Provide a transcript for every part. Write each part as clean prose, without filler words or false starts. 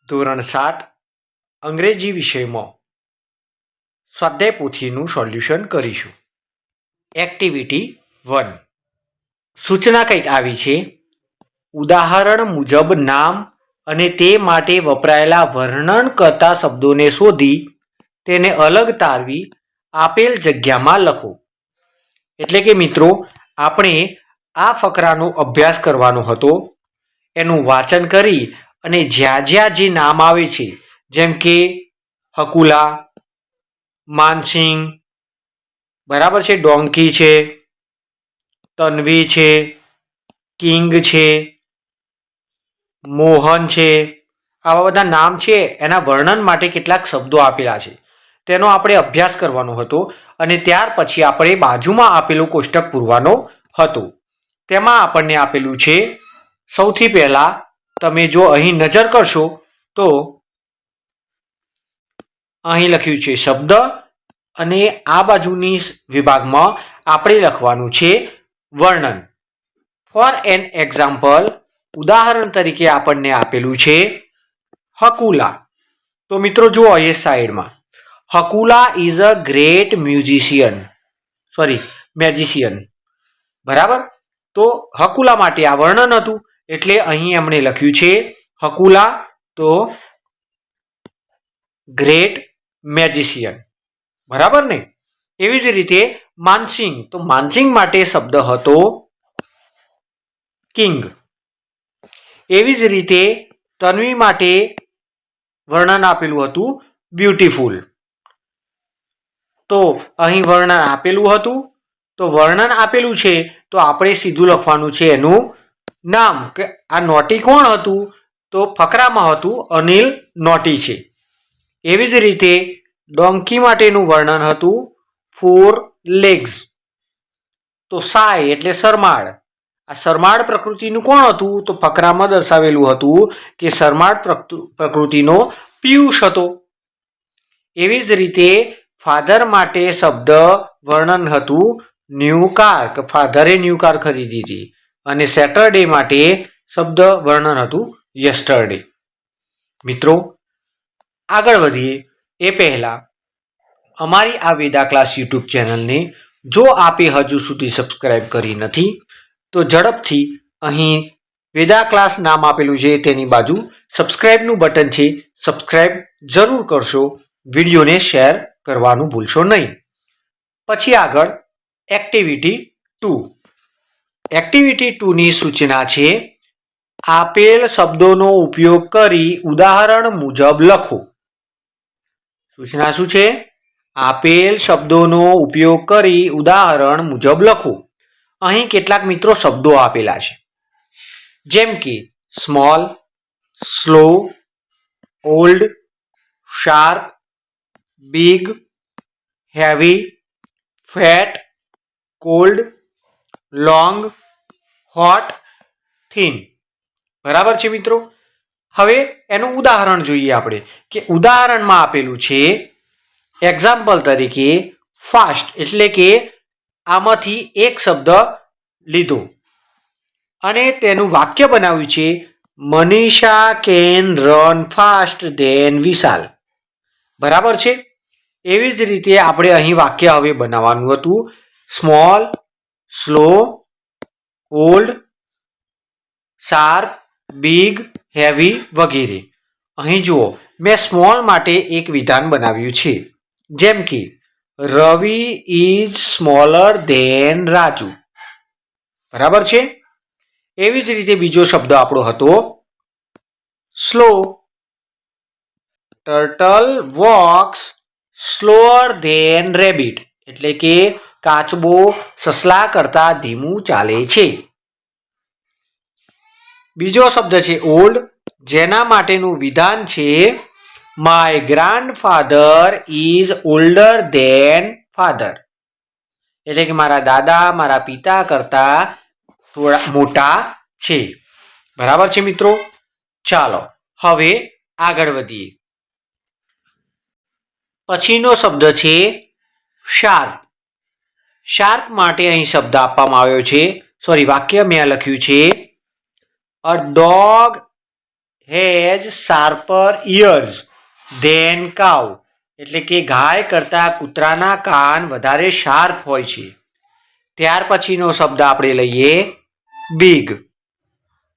ધોરણ 7 અંગ્રેજી વિષયમાં સ્વાધ્યાય પોથીનું સોલ્યુશન કરીશું. એક્ટિવિટી 1. સૂચના કંઈક આવી છે. ઉદાહરણ મુજબ નામ અને તે માટે વપરાયેલા વર્ણન કરતા શબ્દોને શોધી તેને અલગ તારવી આપેલ જગ્યામાં લખો. એટલે કે મિત્રો, આપણે આ ફકરાનો અભ્યાસ કરવાનો હતો. એનું વાંચન કરી અને જ્યાં જ્યાં જે નામ આવે છે, જેમ કે હકુલા, માનસિંગ, બરાબર છે, ડોંકી છે, તન્વી છે, કિંગ છે, મોહન છે, આવા બધા નામ છે. એના વર્ણન માટે કેટલાક શબ્દો આપેલા છે, તેનો આપણે અભ્યાસ કરવાનો હતો. અને ત્યાર પછી આપણે બાજુમાં આપેલું કોષ્ટક પૂરવાનો હતો. તેમાં આપણને આપેલું છે, સૌથી પહેલા તમે જો અહીં નજર કરશો તો અહીં લખ્યું છે શબ્દ, અને આ બાજુની વિભાગમાં આપણે લખવાનું છે વર્ણન. ફોર એન એક્ઝામ્પલ, ઉદાહરણ તરીકે આપણને આપેલું છે હકુલા. તો મિત્રો જુઓ એ સાઈડમાં, હકુલા ઇઝ અ ગ્રેટ મેજિશિયન. બરાબર. તો હકુલા માટે આ વર્ણન હતું, એટલે અહીં એમણે લખ્યું છે હકુલા તો ગ્રેટ મેજિશિયન. બરાબર ને? એવી જ રીતે માનસિંગ, તો માનસિંગ માટે શબ્દ હતો કિંગ. એવી જ રીતે તન્વી માટે વર્ણન આપેલું હતું બ્યુટીફુલ. તો અહીં વર્ણન આપેલું હતું, તો વર્ણન આપેલું છે તો આપણે સીધું લખવાનું છે એનું નામ, કે આ નોટી કોણ હતું, તો ફકરામાં હતું અનિલ નોટી છે. એવી જ રીતે ડોંકી માટેનું વર્ણન હતું 4 legs. તો સાય એટલે શરમાળ. આ શરમાળ પ્રકૃતિનું કોણ હતું, તો ફકરામાં દર્શાવેલું હતું કે શરમાળ પ્રકૃતિનો પિયુષ હતો. એવી જ રીતે ફાધર માટે શબ્દ વર્ણન હતું ન્યૂ કાર, કે ફાધરે ન્યૂ કાર ખરીદી હતી. અને સેટરડે માટે શબ્દ વર્ણન હતું યસ્ટરડે. મિત્રો, આગળ વધીએ એ પહેલા અમારી આ વેદા ક્લાસ યુટ્યુબ ચેનલને જો આપે હજુ સુધી સબસ્ક્રાઇબ કરી નથી તો ઝડપથી અહીં વેદા ક્લાસ નામ આપેલું છે તેની બાજુ સબસ્ક્રાઇબનું બટન છે, સબસ્ક્રાઇબ જરૂર કરશો. વિડીયોને શેર કરવાનું ભૂલશો નહીં. પછી આગળ એક્ટિવિટી 2. એક્ટિવિટી 2ની સૂચના છે, આપેલ શબ્દોનો ઉપયોગ કરી ઉદાહરણ મુજબ લખો. સૂચના શું છે? આપેલ શબ્દોનો ઉપયોગ કરી ઉદાહરણ મુજબ લખો. અહીં કેટલાક મિત્રો શબ્દો આપેલા છે, જેમ કે small, slow, old, sharp, big, heavy, fat, cold, long, hot, thin. બરાબર છે મિત્રો? હવે એનું ઉદાહરણ જોઈએ આપણે, કે ઉદાહરણમાં આપેલું છે એક્ઝામ્પલ તરીકે ફાસ્ટ, એટલે કે આમાંથી એક શબ્દ લીધો અને તેનું વાક્ય બનાવ્યું છે Manisha can run fast than Vishal. બરાબર છે? એવી જ રીતે આપણે અહીં વાક્ય હવે બનાવવાનું હતું small, slow, old, sharp, big, heavy વગેરે. અહીં જુઓ, મેં સ્મોલ માટે એક વિધાન બનાવ્યું છે, જેમ કે Ravi is smaller than Raju. બરાબર છે? એવી જ રીતે બીજો શબ્દ આપણો હતો slow. Turtle walks slower than rabbit, એટલે કે કાચબો સસલા કરતા ધીમું ચાલે છે. બીજો શબ્દ છે ઓલ્ડ, જેના માટેનું વિધાન છે my grandfather is older than father, એટલે કે મારા દાદા મારા પિતા કરતા થોડા મોટા છે. બરાબર છે મિત્રો? ચાલો હવે આગળ વધીએ. પછીનો શબ્દ છે શાર્પ. શાર્પ માટે અહીં શબ્દ આપવામાં આવ્યો છે, વાક્ય મેં લખ્યું છે a dog has sharper ears than cow, એટલે કે ગાય કરતાં કૂતરાના કાન વધારે શાર્પ હોય છે. ત્યાર પછીનો શબ્દ આપણે લઈએ બિગ.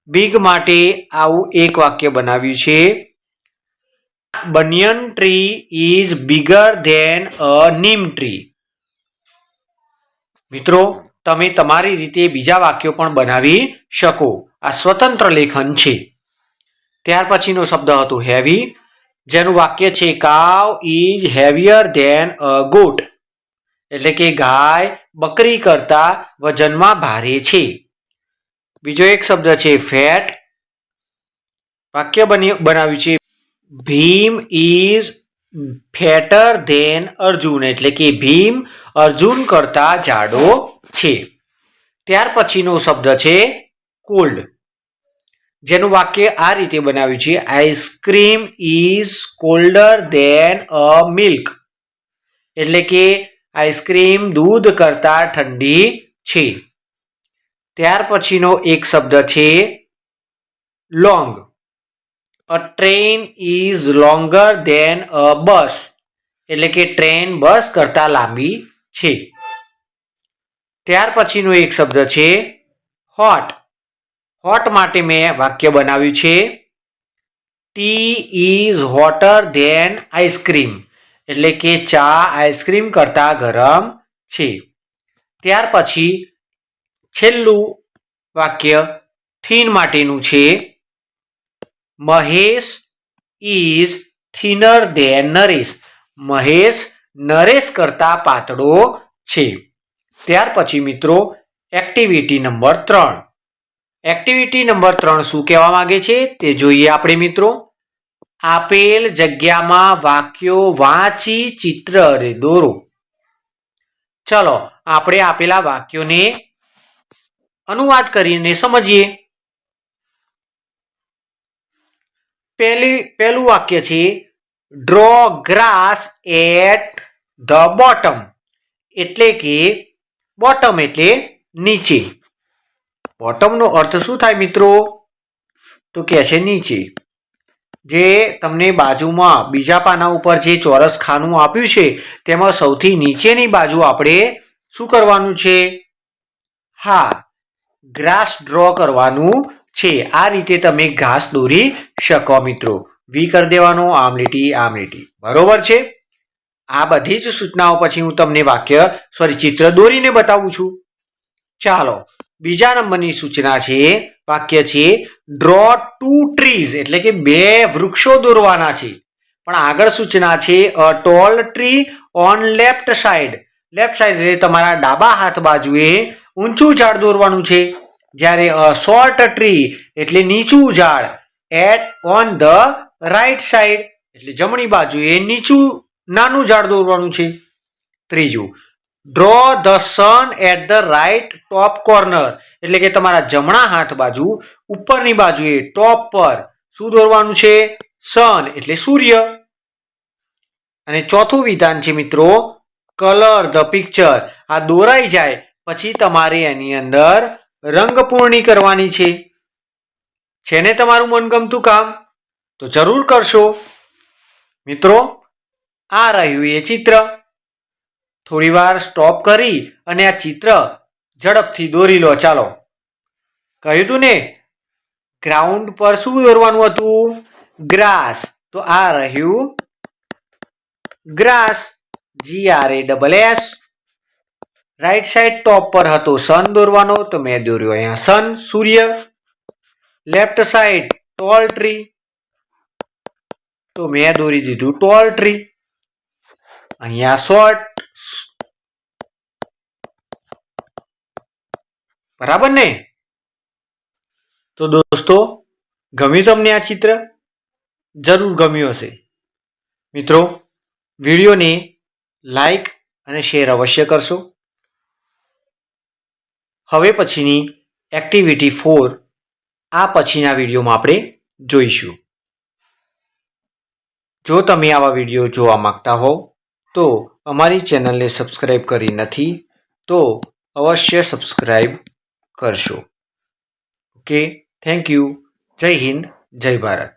બિગ માટે આવું એક વાક્ય બનાવ્યું છે. Banyan tree is bigger than a neem tree. મિત્રો, તમે તમારી રીતે બીજા વાક્યો પણ બનાવી શકો. આ સ્વતંત્ર લેખન છે. ત્યાર પછીનો શબ્દ હતો હેવી, જેનું વાક્ય છે cow is heavier than a goat, એટલે કે ગાય બકરી કરતા વજનમાં ભારે છે. બીજો એક શબ્દ છે ફેટ. વાક્ય બનાવ્યું છે Bhim is fatter than Arjun, એટલે કે ભીમ અર્જુન કરતા જાડો છે. ત્યાર પછીનો શબ્દ છે કોલ્ડ, જેનું વાક્ય આ રીતે બનાવ્યું છે ice cream is colder than a milk, એટલે કે આઈસ્ક્રીમ દૂધ કરતા ઠંડી છે. ત્યાર પછીનો એક શબ્દ છે long. A train is longer than a bus, એટલે કે ટ્રેન બસ કરતા લાંબી છે. ત્યાર પછીનો એક શબ્દ છે હોટ. હોટ માટે મેં વાક્ય બનાવ્યું છે tea is hotter than ice cream, એટલે કે ચા આઈસ્ક્રીમ કરતા ગરમ છે. ત્યાર પછી છેલ્લું વાક્ય થીન માટેનું છે Mahesh is thinner than Naresh, Mahesh Naresh કરતા પાતળો છે. ત્યાર પછી મિત્રો એક્ટિવિટી નંબર 3. એક્ટિવિટી નંબર 3 શું કહેવા માંગે છે તે જોઈએ આપણે મિત્રો. આપેલ જગ્યામાં વાક્યો વાંચી ચિત્ર દોરો. ચલો આપણે આપેલા વાક્યોને અનુવાદ કરીને સમજીએ. પહેલું વાક્ય છે draw grass at the bottom, એટલે કે બોટમ એટલે નીચે. બોટમનો અર્થ શું થાય મિત્રો? તો કે છે નીચે. જે તમને બાજુમાં બીજા પાના ઉપર જે ચોરસ ખાનું આપ્યું છે તેમાં સૌથી નીચેની બાજુ આપણે શું કરવાનું છે? હા, ગ્રાસ ડ્રો કરવાનું છે. આ રીતે તમે ઘાસ દોરી શકો મિત્રો. વી કરી દેવાનો, આમ લીટી. બરોબર છે. આ બધી જ સૂચનાઓ પછી હું તમને ચિત્ર દોરીને બતાવું છું. ચાલો, બીજા નંબરની સૂચના છે, વાક્ય છે ડ્રો 2 ટ્રીઝ, એટલે કે 2 વૃક્ષો દોરવાના છે. પણ આગળ સૂચના છે a tall tree on left side. Left side એટલે તમારા ડાબા હાથ બાજુએ ઊંચું ઝાડ દોરવાનું છે. જ્યારે અ શોર્ટ ટ્રી એટલે નીચું ઝાડ at on the right side, એટલે જમણી બાજુએ નાનું ઝાડ દોરવાનું છે. ત્રીજું, draw the sun at the right top corner, એટલે કે તમારા જમણા હાથ બાજુ ઉપરની બાજુએ ટોપ પર શું દોરવાનું છે? સન એટલે સૂર્ય. અને ચોથું વિધાન છે મિત્રો કલર ધ પિક્ચર. આ દોરાઈ જાય પછી તમારે એની અંદર રંગપૂર્ણી કરવાની છે ને તમારું મનગમતું કામ? તો જરૂર કરશો. મિત્રો, આ રહ્યું એ ચિત્ર. થોડી વાર સ્ટોપ કરી અને આ ચિત્ર ઝડપથી દોરી લો. ચાલો, કહ્યું હતું ને ગ્રાઉન્ડ પર શું દોરવાનું હતું? ગ્રાસ. તો આ રહ્યું ગ્રાસ, GRASS. રાઈટ સાઈડ ટોપ પર હતો સન દોરવાનો, તો મેં દોર્યો અહીંયા સન, સૂર્ય. લેફ્ટ સાઈડ ટોલ ટ્રી, તો મેં દોરી દીધું ટોલ ટ્રી. અહીંયા શોર્ટ. બરાબર ને? તો દોસ્તો, ગમ્યું તમને આ ચિત્ર? જરૂર ગમ્યું હશે. મિત્રો, વિડીયોને લાઈક અને શેર અવશ્ય કરશો. હવે પછીની એક્ટિવિટી 4 આ પછીના વિડીયોમાં આપણે જોઈશું. જો તમે આવા વિડીયો જોવા માંગતા હોવ તો અમારી ચેનલને સબસ્ક્રાઈબ કરી નથી તો અવશ્ય સબસ્ક્રાઈબ કરશો. Okay, thank you. જય હિન્દ, જય ભારત.